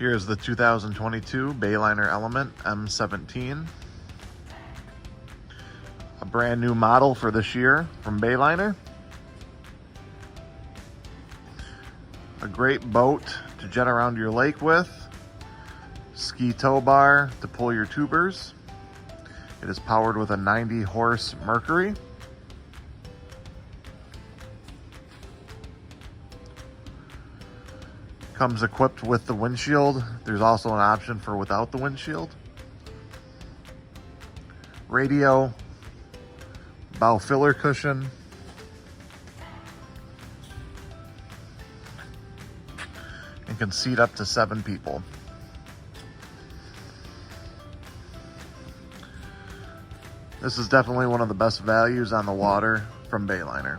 Here's the 2022 Bayliner Element M17. A brand new model for this year from Bayliner. A great boat to jet around your lake with. Ski tow bar to pull your tubers. It is powered with a 90 horse Mercury. Comes equipped with the windshield. There's also an option for without the windshield. Radio, bow filler cushion, and can seat up to 7 people. This is definitely one of the best values on the water from Bayliner.